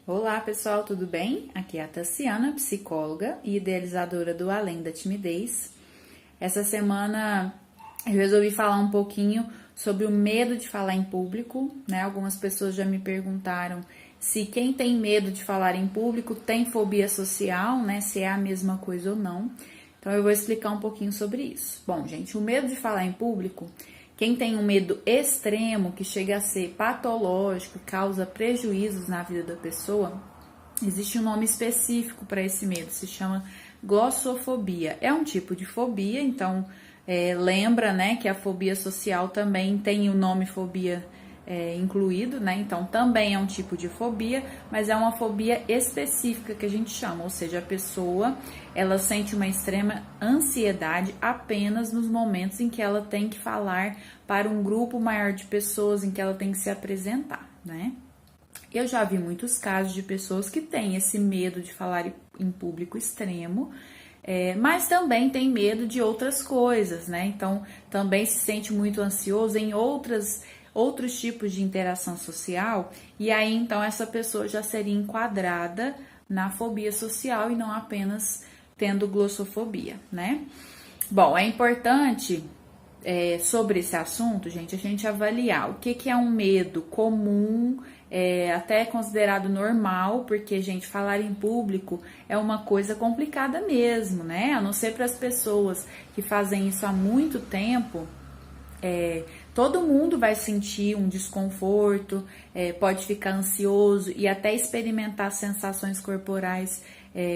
Olá pessoal, tudo bem? Aqui é a Tassiana, psicóloga e idealizadora do Além da Timidez. Essa semana eu resolvi falar um pouquinho sobre o medo de falar em público, né? Algumas pessoas já me perguntaram se quem tem medo de falar em público tem fobia social, né? Se é a mesma coisa ou não. Então eu vou explicar um pouquinho sobre isso. Bom, gente, o medo de falar em público, quem tem um medo extremo que chega a ser patológico, causa prejuízos na vida da pessoa, existe um nome específico para esse medo, se chama glossofobia. É um tipo de fobia, então lembra, né, que a fobia social também tem o nome fobia incluído, né? Então também é um tipo de fobia, mas é uma fobia específica que a gente chama, ou seja, a pessoa ela sente uma extrema ansiedade apenas nos momentos em que ela tem que falar para um grupo maior de pessoas, em que ela tem que se apresentar, né? Eu já vi muitos casos de pessoas que têm esse medo de falar em público extremo, mas também tem medo de outras coisas, né? Então também se sente muito ansioso em outros tipos de interação social, e aí então essa pessoa já seria enquadrada na fobia social e não apenas tendo glossofobia, né? Bom, é importante sobre esse assunto, gente, a gente avaliar o que é um medo comum, até considerado normal, porque, gente, falar em público é uma coisa complicada mesmo, né? A não ser para as pessoas que fazem isso há muito tempo. Todo mundo vai sentir um desconforto, pode ficar ansioso e até experimentar sensações corporais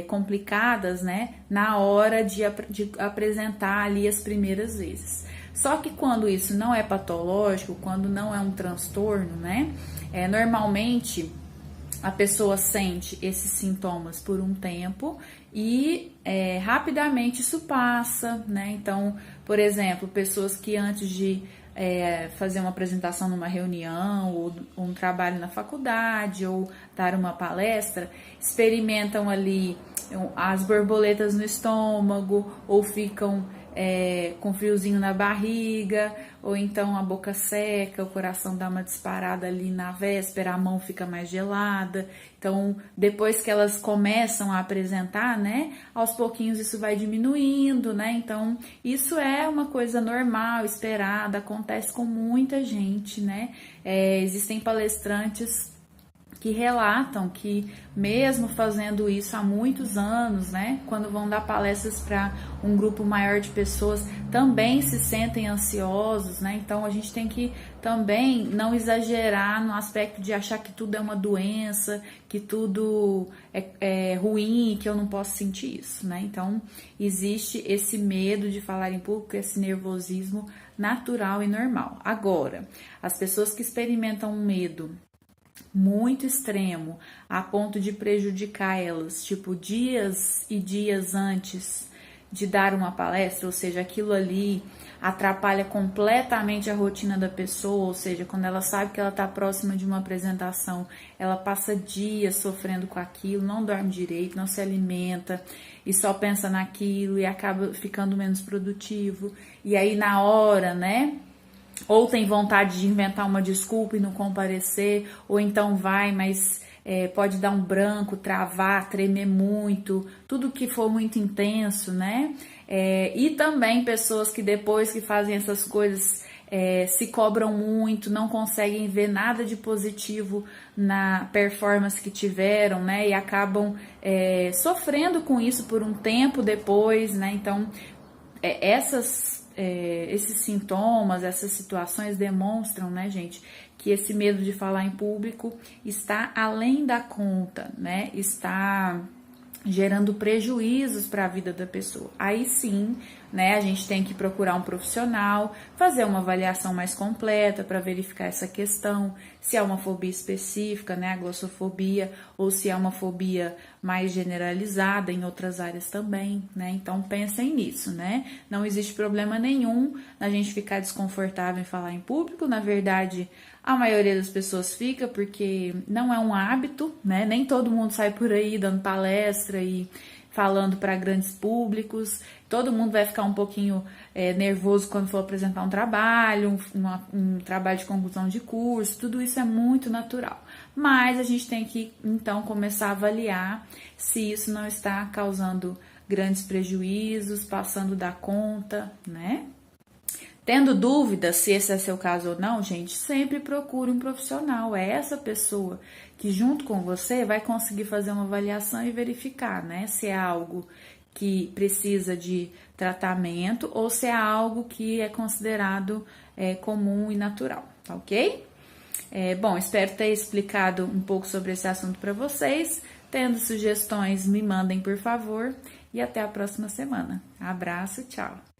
complicadas, né, na hora de apresentar ali as primeiras vezes. Só que quando isso não é patológico, quando não é um transtorno, né, normalmente a pessoa sente esses sintomas por um tempo e rapidamente isso passa, né? Então, por exemplo, pessoas que antes de fazer uma apresentação numa reunião ou um trabalho na faculdade ou dar uma palestra, experimentam ali as borboletas no estômago ou ficam com friozinho na barriga, ou então a boca seca, o coração dá uma disparada ali na véspera, a mão fica mais gelada. Então, depois que elas começam a apresentar, né, aos pouquinhos isso vai diminuindo, né? Então, isso é uma coisa normal, esperada, acontece com muita gente, né? Existem palestrantes que relatam que mesmo fazendo isso há muitos anos, né, quando vão dar palestras para um grupo maior de pessoas, também se sentem ansiosos, né? Então a gente tem que também não exagerar no aspecto de achar que tudo é uma doença, que tudo é ruim, que eu não posso sentir isso, né? Então existe esse medo de falar em público, esse nervosismo natural e normal. Agora, as pessoas que experimentam um medo muito extremo, a ponto de prejudicar elas, tipo, dias e dias antes de dar uma palestra, ou seja, aquilo ali atrapalha completamente a rotina da pessoa, ou seja, quando ela sabe que ela está próxima de uma apresentação, ela passa dias sofrendo com aquilo, não dorme direito, não se alimenta e só pensa naquilo e acaba ficando menos produtivo, e aí na hora, né, ou tem vontade de inventar uma desculpa e não comparecer, ou então vai, mas pode dar um branco, travar, tremer muito, tudo que for muito intenso, né? E também pessoas que depois que fazem essas coisas se cobram muito, não conseguem ver nada de positivo na performance que tiveram, né? E acabam sofrendo com isso por um tempo depois, né? Então, esses sintomas, essas situações demonstram, né, gente, que esse medo de falar em público está além da conta, né? Está gerando prejuízos para a vida da pessoa. Aí sim, né, a gente tem que procurar um profissional, fazer uma avaliação mais completa para verificar essa questão, se é uma fobia específica, né, a glossofobia, ou se é uma fobia mais generalizada em outras áreas também, né? Então pensem nisso, né? Não existe problema nenhum na gente ficar desconfortável em falar em público. Na verdade, a maioria das pessoas fica porque não é um hábito, né? Nem todo mundo sai por aí dando palestra e falando para grandes públicos. Todo mundo vai ficar um pouquinho nervoso quando for apresentar um trabalho, um trabalho de conclusão de curso. Tudo isso é muito natural. mas a gente tem que então começar a avaliar se isso não está causando grandes prejuízos, passando da conta, né? Tendo dúvida se esse é seu caso ou não, gente, sempre procure um profissional. É essa pessoa que junto com você vai conseguir fazer uma avaliação e verificar, né? Se é algo que precisa de tratamento ou se é algo que é considerado comum e natural, tá ok? Bom, espero ter explicado um pouco sobre esse assunto para vocês. Tendo sugestões, me mandem, por favor. E até a próxima semana. Abraço, tchau!